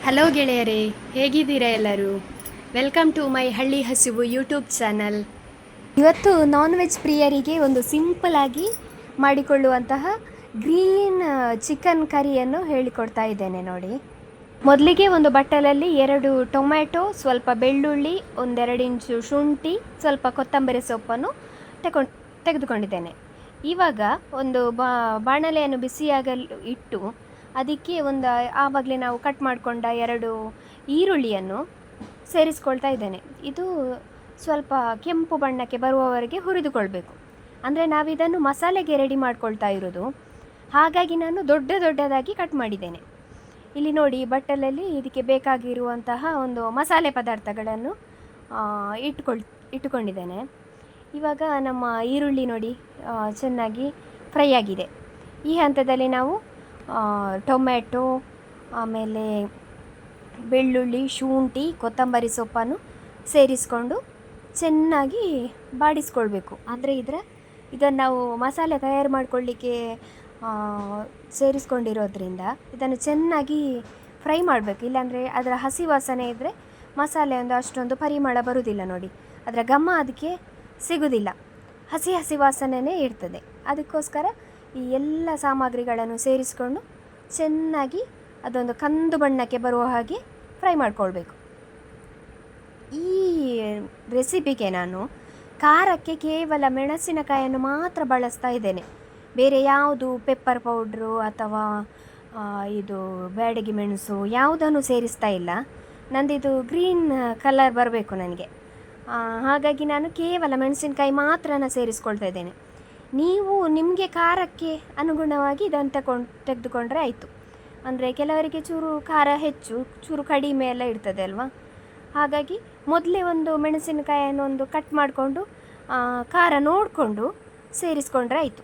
Hello ಗೆಳೆಯರೇ, ಹೇಗಿದ್ದೀರಾ ಎಲ್ಲರೂ? ವೆಲ್ಕಮ್ ಟು ಮೈ ಹಳ್ಳಿ ಹಸಿವು ಯೂಟ್ಯೂಬ್ ಚಾನಲ್. ಇವತ್ತು ನಾನ್ ವೆಜ್ ಪ್ರಿಯರಿಗೆ ಒಂದು ಸಿಂಪಲ್ ಆಗಿ ಮಾಡಿಕೊಳ್ಳುವಂತಹ ಗ್ರೀನ್ ಚಿಕನ್ ಕರಿಯನ್ನು ಹೇಳಿಕೊಡ್ತಾ ಇದ್ದೇನೆ ನೋಡಿ. ಮೊದಲಿಗೆ ಒಂದು ಬಟ್ಟಲಲ್ಲಿ 2 ಟೊಮ್ಯಾಟೊ, ಸ್ವಲ್ಪ ಬೆಳ್ಳುಳ್ಳಿ, 1-2 ಇಂಚು ಶುಂಠಿ, ಸ್ವಲ್ಪ ಕೊತ್ತಂಬರಿ ಸೊಪ್ಪನ್ನು ತೆಗೆದುಕೊಂಡಿದ್ದೇನೆ. ಇವಾಗ ಒಂದು ಬಾಣಲೆಯನ್ನು ಬಿಸಿಯಾಗಲು ಇಟ್ಟು ಅದಕ್ಕೆ ಆವಾಗಲೇ ನಾವು ಕಟ್ ಮಾಡಿಕೊಂಡ 2 ಈರುಳ್ಳಿಯನ್ನು ಸೇರಿಸ್ಕೊಳ್ತಾ ಇದ್ದೇನೆ. ಇದು ಸ್ವಲ್ಪ ಕೆಂಪು ಬಣ್ಣಕ್ಕೆ ಬರುವವರೆಗೆ ಹುರಿದುಕೊಳ್ಬೇಕು. ಅಂದರೆ ನಾವಿದನ್ನು ಮಸಾಲೆಗೆ ರೆಡಿ ಮಾಡ್ಕೊಳ್ತಾ ಇರೋದು, ಹಾಗಾಗಿ ನಾನು ದೊಡ್ಡದಾಗಿ ಕಟ್ ಮಾಡಿದ್ದೇನೆ. ಇಲ್ಲಿ ನೋಡಿ, ಬಟ್ಟಲಲ್ಲಿ ಇದಕ್ಕೆ ಬೇಕಾಗಿರುವಂತಹ ಒಂದು ಮಸಾಲೆ ಪದಾರ್ಥಗಳನ್ನು ಇಟ್ಟುಕೊಂಡಿದ್ದೇನೆ. ಇವಾಗ ನಮ್ಮ ಈರುಳ್ಳಿ ನೋಡಿ ಚೆನ್ನಾಗಿ ಫ್ರೈ ಆಗಿದೆ. ಈ ಹಂತದಲ್ಲಿ ನಾವು ಟೊಮ್ಯಾಟೊ, ಆಮೇಲೆ ಬೆಳ್ಳುಳ್ಳಿ, ಶುಂಠಿ, ಕೊತ್ತಂಬರಿ ಸೊಪ್ಪನ್ನು ಸೇರಿಸ್ಕೊಂಡು ಚೆನ್ನಾಗಿ ಬಾಡಿಸ್ಕೊಳ್ಬೇಕು. ಅಂದರೆ ಇದನ್ನು ನಾವು ಮಸಾಲೆ ತಯಾರು ಮಾಡಿಕೊಳ್ಳಿಕ್ಕೆ ಸೇರಿಸ್ಕೊಂಡಿರೋದ್ರಿಂದ ಇದನ್ನು ಚೆನ್ನಾಗಿ ಫ್ರೈ ಮಾಡಬೇಕು. ಇಲ್ಲಾಂದರೆ ಅದರ ಹಸಿ ವಾಸನೆ ಇದ್ದರೆ ಮಸಾಲೆ ಅಷ್ಟೊಂದು ಪರಿಮಳ ಬರುವುದಿಲ್ಲ ನೋಡಿ, ಅದರ ಘಮ ಅದಕ್ಕೆ ಸಿಗುವುದಿಲ್ಲ, ಹಸಿ ವಾಸನೆಯೇ ಇರ್ತದೆ. ಅದಕ್ಕೋಸ್ಕರ ಈ ಎಲ್ಲ ಸಾಮಗ್ರಿಗಳನ್ನು ಸೇರಿಸ್ಕೊಂಡು ಚೆನ್ನಾಗಿ ಅದೊಂದು ಕಂದು ಬಣ್ಣಕ್ಕೆ ಬರುವ ಹಾಗೆ ಫ್ರೈ ಮಾಡಿಕೊಳ್ಬೇಕು. ಈ ರೆಸಿಪಿಗೆ ನಾನು ಖಾರಕ್ಕೆ ಕೇವಲ ಮೆಣಸಿನಕಾಯಿಯನ್ನು ಮಾತ್ರ ಬಳಸ್ತಾ ಇದ್ದೇನೆ. ಬೇರೆ ಯಾವುದು ಪೆಪ್ಪರ್ ಪೌಡ್ರು ಅಥವಾ ಇದು ಬ್ಯಾಡಗಿ ಮೆಣಸು ಯಾವುದನ್ನು ಸೇರಿಸ್ತಾ ಇಲ್ಲ. ನಂದಿದು ಗ್ರೀನ್ ಕಲರ್ ಬರಬೇಕು ನನಗೆ, ಹಾಗಾಗಿ ನಾನು ಕೇವಲ ಮೆಣಸಿನಕಾಯಿ ಮಾತ್ರ ಸೇರಿಸ್ಕೊಳ್ತಾ ಇದ್ದೇನೆ. ನೀವು ನಿಮಗೆ ಖಾರಕ್ಕೆ ಅನುಗುಣವಾಗಿ ಇದನ್ನು ತೆಗೆದುಕೊಂಡ್ರೆ ಆಯಿತು. ಅಂದರೆ ಕೆಲವರಿಗೆ ಚೂರು ಖಾರ ಹೆಚ್ಚು, ಚೂರು ಕಡಿಮೆ ಎಲ್ಲ ಇರ್ತದೆ ಅಲ್ವಾ, ಹಾಗಾಗಿ ಮೊದಲೇ ಒಂದು ಮೆಣಸಿನಕಾಯಿಯನ್ನು ಕಟ್ ಮಾಡಿಕೊಂಡು ಖಾರ ನೋಡಿಕೊಂಡು ಸೇರಿಸ್ಕೊಂಡ್ರೆ ಆಯಿತು.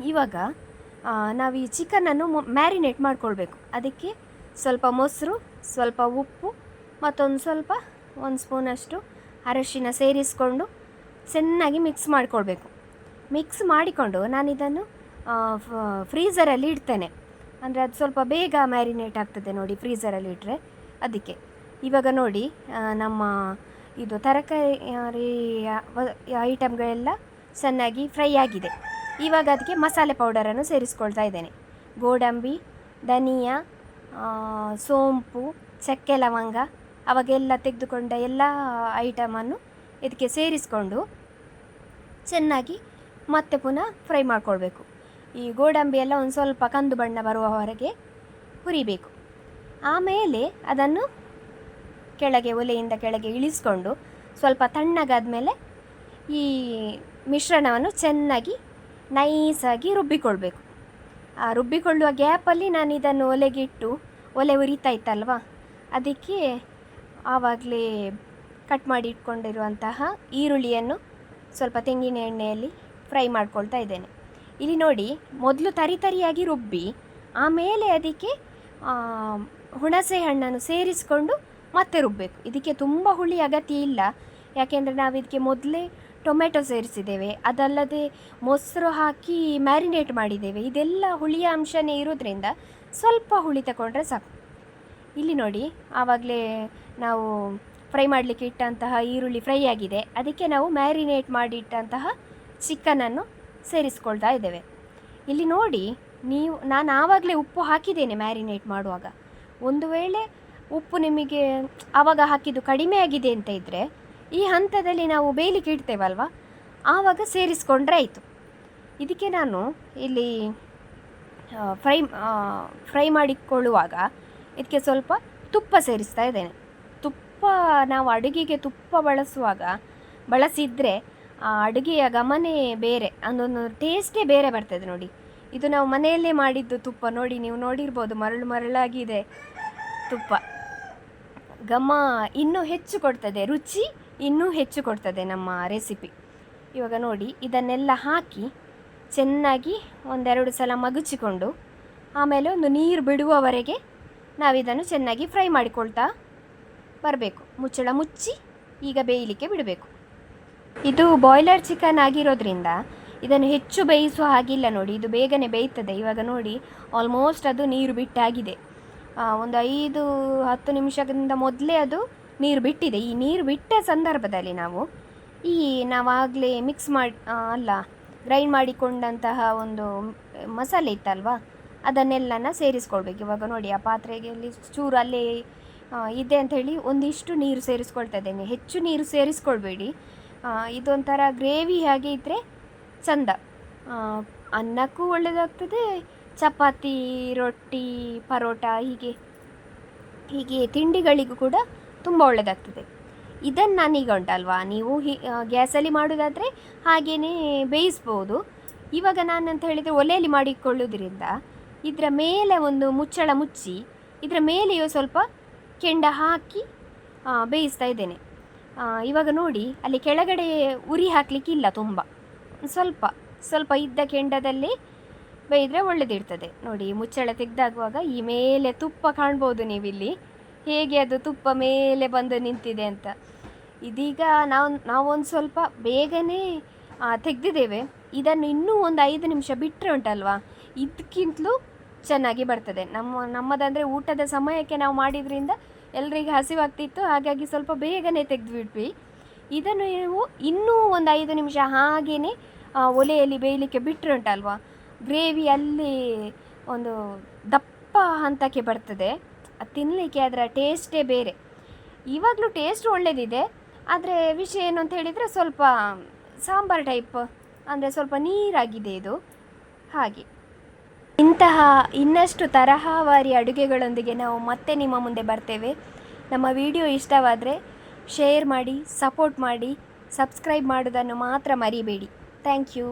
ಇವಾಗ ನಾವು ಈ ಚಿಕನನ್ನು ಮ್ಯಾರಿನೇಟ್ ಮಾಡಿಕೊಳ್ಬೇಕು. ಅದಕ್ಕೆ ಸ್ವಲ್ಪ ಮೊಸರು, ಸ್ವಲ್ಪ ಉಪ್ಪು, ಮತ್ತೊಂದು ಒಂದು ಸ್ಪೂನಷ್ಟು ಅರಶಿನ ಸೇರಿಸ್ಕೊಂಡು ಚೆನ್ನಾಗಿ ಮಿಕ್ಸ್ ಮಾಡಿಕೊಳ್ಬೇಕು. ಮಿಕ್ಸ್ ಮಾಡಿಕೊಂಡು ನಾನಿದನ್ನು ಫ್ರೀಝರಲ್ಲಿ ಇಡ್ತೇನೆ. ಅಂದರೆ ಅದು ಸ್ವಲ್ಪ ಬೇಗ ಮ್ಯಾರಿನೇಟ್ ಆಗ್ತದೆ ನೋಡಿ ಫ್ರೀಝರಲ್ಲಿ ಇಟ್ಟರೆ. ಅದಕ್ಕೆ ಇವಾಗ ನೋಡಿ, ನಮ್ಮ ಇದು ತರಕಾರಿ ಐಟಮ್ಗಳೆಲ್ಲ ಚೆನ್ನಾಗಿ ಫ್ರೈ ಆಗಿದೆ. ಇವಾಗ ಅದಕ್ಕೆ ಮಸಾಲೆ ಪೌಡರನ್ನು ಸೇರಿಸ್ಕೊಳ್ತಾ ಇದ್ದೇನೆ. ಗೋಡಂಬಿ, ಧನಿಯಾ, ಸೋಂಪು, ಚಕ್ಕೆ ಲವಂಗ, ಅವಾಗೆಲ್ಲ ತೆಗೆದುಕೊಂಡ ಎಲ್ಲ ಐಟಮನ್ನು ಇದಕ್ಕೆ ಸೇರಿಸ್ಕೊಂಡು ಚೆನ್ನಾಗಿ ಮತ್ತೆ ಪುನಃ ಫ್ರೈ ಮಾಡಿಕೊಳ್ಬೇಕು. ಈ ಗೋಡಂಬಿ ಎಲ್ಲ ಒಂದು ಸ್ವಲ್ಪ ಕಂದು ಬಣ್ಣ ಬರುವವರೆಗೆ ಹುರಿಬೇಕು. ಆಮೇಲೆ ಅದನ್ನು ಒಲೆಯಿಂದ ಕೆಳಗೆ ಇಳಿಸ್ಕೊಂಡು ಸ್ವಲ್ಪ ತಣ್ಣಗಾದ ಮೇಲೆ ಈ ಮಿಶ್ರಣವನ್ನು ಚೆನ್ನಾಗಿ ನೈಸಾಗಿ ರುಬ್ಬಿಕೊಳ್ಬೇಕು. ಆ ರುಬ್ಬಿಕೊಳ್ಳುವ ಗ್ಯಾಪಲ್ಲಿ ನಾನು ಇದನ್ನು ಒಲೆ ಉರಿತಾ ಇತ್ತಲ್ವ, ಅದಕ್ಕೆ ಆವಾಗಲೇ ಕಟ್ ಮಾಡಿ ಇಟ್ಕೊಂಡಿರುವಂತಹ ಈರುಳ್ಳಿಯನ್ನು ಸ್ವಲ್ಪ ತೆಂಗಿನ ಎಣ್ಣೆಯಲ್ಲಿ ಫ್ರೈ ಮಾಡ್ಕೊಳ್ತಾ ಇದ್ದೇನೆ. ಇಲ್ಲಿ ನೋಡಿ, ಮೊದಲು ತರಿಯಾಗಿ ರುಬ್ಬಿ ಆಮೇಲೆ ಅದಕ್ಕೆ ಹುಣಸೆ ಹಣ್ಣನ್ನು ಸೇರಿಸ್ಕೊಂಡು ಮತ್ತೆ ರುಬ್ಬಬೇಕು. ಇದಕ್ಕೆ ತುಂಬ ಹುಳಿ ಅಗತ್ಯ ಇಲ್ಲ, ಯಾಕೆಂದರೆ ನಾವು ಇದಕ್ಕೆ ಮೊದಲೇ ಟೊಮೆಟೊ ಸೇರಿಸಿದ್ದೇವೆ, ಅದಲ್ಲದೆ ಮೊಸರು ಹಾಕಿ ಮ್ಯಾರಿನೇಟ್ ಮಾಡಿದ್ದೇವೆ. ಇದೆಲ್ಲ ಹುಳಿಯ ಅಂಶನೇ ಇರೋದ್ರಿಂದ ಸ್ವಲ್ಪ ಹುಳಿ ತಗೊಂಡ್ರೆ ಸಾಕು. ಇಲ್ಲಿ ನೋಡಿ, ಆವಾಗಲೇ ನಾವು ಫ್ರೈ ಮಾಡಲಿಕ್ಕೆ ಇಟ್ಟಂತಹ ಈರುಳ್ಳಿ ಫ್ರೈ ಆಗಿದೆ. ಅದಕ್ಕೆ ನಾವು ಮ್ಯಾರಿನೇಟ್ ಮಾಡಿಟ್ಟಂತಹ ಚಿಕನನ್ನು ಸೇರಿಸ್ಕೊಳ್ತಾ ಇದ್ದೇವೆ. ಇಲ್ಲಿ ನೋಡಿ, ನಾನು ಆವಾಗಲೇ ಉಪ್ಪು ಹಾಕಿದ್ದೇನೆ ಮ್ಯಾರಿನೇಟ್ ಮಾಡುವಾಗ. ಒಂದು ವೇಳೆ ಉಪ್ಪು ನಿಮಗೆ ಆವಾಗ ಹಾಕಿದ್ದು ಕಡಿಮೆ ಆಗಿದೆ ಅಂತ ಇದ್ದರೆ ಈ ಹಂತದಲ್ಲಿ ನಾವು ಬೇಯಲಿಕ್ಕೆ ಇಡ್ತೇವಲ್ವ, ಆವಾಗ ಸೇರಿಸ್ಕೊಂಡ್ರೆ ಆಯಿತು. ಇದಕ್ಕೆ ನಾನು ಇಲ್ಲಿ ಫ್ರೈ ಮಾಡಿಕೊಳ್ಳುವಾಗ ಇದಕ್ಕೆ ಸ್ವಲ್ಪ ತುಪ್ಪ ಸೇರಿಸ್ತಾ ಇದ್ದೇನೆ. ತುಪ್ಪ ನಾವು ಅಡುಗೆಗೆ ತುಪ್ಪ ಬಳಸಿದರೆ ಆ ಅಡುಗೆಯ ಘಮನೇ ಬೇರೆ, ಅದೊಂದು ಟೇಸ್ಟೇ ಬೇರೆ ಬರ್ತದೆ ನೋಡಿ. ಇದು ನಾವು ಮನೆಯಲ್ಲೇ ಮಾಡಿದ್ದು ತುಪ್ಪ ನೋಡಿ, ನೀವು ನೋಡಿರ್ಬೋದು, ಮರಳಾಗಿದೆ ತುಪ್ಪ. ಘಮ ಇನ್ನೂ ಹೆಚ್ಚು ಕೊಡ್ತದೆ, ರುಚಿ ಇನ್ನೂ ಹೆಚ್ಚು ಕೊಡ್ತದೆ ನಮ್ಮ ರೆಸಿಪಿ. ಇವಾಗ ನೋಡಿ, ಇದನ್ನೆಲ್ಲ ಹಾಕಿ ಚೆನ್ನಾಗಿ 1-2 ಸಲ ಮಗುಚಿಕೊಂಡು ಆಮೇಲೆ ಒಂದು ನೀರು ಬಿಡುವವರೆಗೆ ನಾವಿದನ್ನು ಚೆನ್ನಾಗಿ ಫ್ರೈ ಮಾಡಿಕೊಳ್ತಾ ಬರಬೇಕು. ಮುಚ್ಚಳ ಮುಚ್ಚಿ ಈಗ ಬೇಯಲಿಕ್ಕೆ ಬಿಡಬೇಕು. ಇದು ಬಾಯ್ಲರ್ ಚಿಕನ್ ಆಗಿರೋದ್ರಿಂದ ಇದನ್ನು ಹೆಚ್ಚು ಬೇಯಿಸುವ ಹಾಗಿಲ್ಲ ನೋಡಿ, ಇದು ಬೇಗನೆ ಬೇಯ್ತದೆ. ಇವಾಗ ನೋಡಿ, ಆಲ್ಮೋಸ್ಟ್ ಅದು ನೀರು ಬಿಟ್ಟಾಗಿದೆ. ಒಂದು 5-10 ನಿಮಿಷದಿಂದ ಮೊದಲೇ ಅದು ನೀರು ಬಿಟ್ಟಿದೆ. ಈ ನೀರು ಬಿಟ್ಟ ಸಂದರ್ಭದಲ್ಲಿ ನಾವಾಗಲೇ ಮಿಕ್ಸ್ ಮಾಡಿ ಗ್ರೈಂಡ್ ಮಾಡಿಕೊಂಡಂತಹ ಒಂದು ಮಸಾಲೆ ಇತ್ತಲ್ವ, ಅದನ್ನೆಲ್ಲನ ಸೇರಿಸ್ಕೊಳ್ಬೇಕು. ಇವಾಗ ನೋಡಿ, ಆ ಪಾತ್ರೆಗೆ ಚೂರು ಅಲ್ಲೇ ಇದೆ ಅಂಥೇಳಿ ಒಂದಿಷ್ಟು ನೀರು ಸೇರಿಸ್ಕೊಳ್ತಾ ಇದ್ದೇನೆ. ಹೆಚ್ಚು ನೀರು ಸೇರಿಸ್ಕೊಳ್ಬೇಡಿ. ಇದೊಂಥರ ಗ್ರೇವಿ ಹಾಗೆ ಇದ್ದರೆ ಚಂದ, ಅನ್ನಕ್ಕೂ ಒಳ್ಳೆಯದಾಗ್ತದೆ, ಚಪಾತಿ, ರೊಟ್ಟಿ, ಪರೋಟ ಹೀಗೆ ತಿಂಡಿಗಳಿಗೂ ಕೂಡ ತುಂಬ ಒಳ್ಳೆಯದಾಗ್ತದೆ. ಇದನ್ನು ನಾನೀಗ ಉಂಟಲ್ವಾ, ನೀವು ಗ್ಯಾಸಲ್ಲಿ ಮಾಡೋದಾದರೆ ಹಾಗೆಯೇ ಬೇಯಿಸ್ಬೋದು. ಇವಾಗ ನಾನಂತ ಹೇಳಿದರೆ ಒಲೆಯಲ್ಲಿ ಮಾಡಿಕೊಳ್ಳೋದ್ರಿಂದ ಇದರ ಮೇಲೆ ಒಂದು ಮುಚ್ಚಳ ಮುಚ್ಚಿ ಇದರ ಮೇಲೆಯೂ ಸ್ವಲ್ಪ ಕೆಂಡ ಹಾಕಿ ಬೇಯಿಸ್ತಾ ಇದ್ದೇನೆ. ಇವಾಗ ನೋಡಿ, ಅಲ್ಲಿ ಕೆಳಗಡೆ ಉರಿ ಹಾಕಲಿಕ್ಕಿಲ್ಲ, ತುಂಬ ಸ್ವಲ್ಪ ಇದ್ದ ಕೆಂಡದಲ್ಲಿ ಬೇಯಿದ್ರೆ ಒಳ್ಳೆದಿರ್ತದೆ. ನೋಡಿ, ಮುಚ್ಚಳ ತೆಗೆದಾಗುವಾಗ ಈ ಮೇಲೆ ತುಪ್ಪ ಕಾಣ್ಬೋದು ನೀವಿಲ್ಲಿ, ಹೇಗೆ ಅದು ತುಪ್ಪ ಮೇಲೆ ಬಂದು ನಿಂತಿದೆ ಅಂತ. ಇದೀಗ ನಾವೊಂದು ಸ್ವಲ್ಪ ಬೇಗನೆ ತೆಗೆದಿದ್ದೇವೆ. ಇದನ್ನು ಇನ್ನೂ ಒಂದು 5 ನಿಮಿಷ ಬಿಟ್ಟರೆ ಉಂಟಲ್ವಾ, ಇದಕ್ಕಿಂತಲೂ ಚೆನ್ನಾಗಿ ಬರ್ತದೆ. ನಮ್ಮದಂದರೆ ಊಟದ ಸಮಯಕ್ಕೆ ನಾವು ಮಾಡಿದ್ರಿಂದ ಎಲ್ರಿಗೂ ಹಸಿವಾಗ್ತಿತ್ತು, ಹಾಗಾಗಿ ಸ್ವಲ್ಪ ಬೇಗನೆ ತೆಗೆದುಬಿಟ್ವಿ. ಇದನ್ನು ನೀವು ಇನ್ನೂ ಒಂದು 5 ನಿಮಿಷ ಹಾಗೆಯೇ ಒಲೆಯಲ್ಲಿ ಬೇಯಲಿಕ್ಕೆ ಬಿಟ್ಟರೆ ಉಂಟಲ್ವಾ, ಗ್ರೇವಿ ಅಲ್ಲಿ ಒಂದು ದಪ್ಪ ಹಂತಕ್ಕೆ ಬರ್ತದೆ. ಅದು ತಿನ್ನಲಿಕ್ಕೆ ಅದರ ಟೇಸ್ಟೇ ಬೇರೆ. ಇವಾಗಲೂ ಟೇಸ್ಟ್ ಒಳ್ಳೆಯದಿದೆ, ಆದರೆ ವಿಷಯ ಏನು ಅಂತ ಹೇಳಿದರೆ ಸ್ವಲ್ಪ ಸಾಂಬಾರು ಟೈಪ್, ಅಂದರೆ ಸ್ವಲ್ಪ ನೀರಾಗಿದೆ ಇದು. ಹಾಗೆ ಇಂತಹ ಇನ್ನಷ್ಟು ತರಹವಾರಿ ಅಡುಗೆಗಳೊಂದಿಗೆ ನಾವು ಮತ್ತೆ ನಿಮ್ಮ ಮುಂದೆ ಬರ್ತೇವೆ. ನಮ್ಮ ವಿಡಿಯೋ ಇಷ್ಟವಾದರೆ ಶೇರ್ ಮಾಡಿ, ಸಪೋರ್ಟ್ ಮಾಡಿ, ಸಬ್ಸ್ಕ್ರೈಬ್ ಮಾಡೋದನ್ನು ಮಾತ್ರ ಮರಿಬೇಡಿ. Thank you.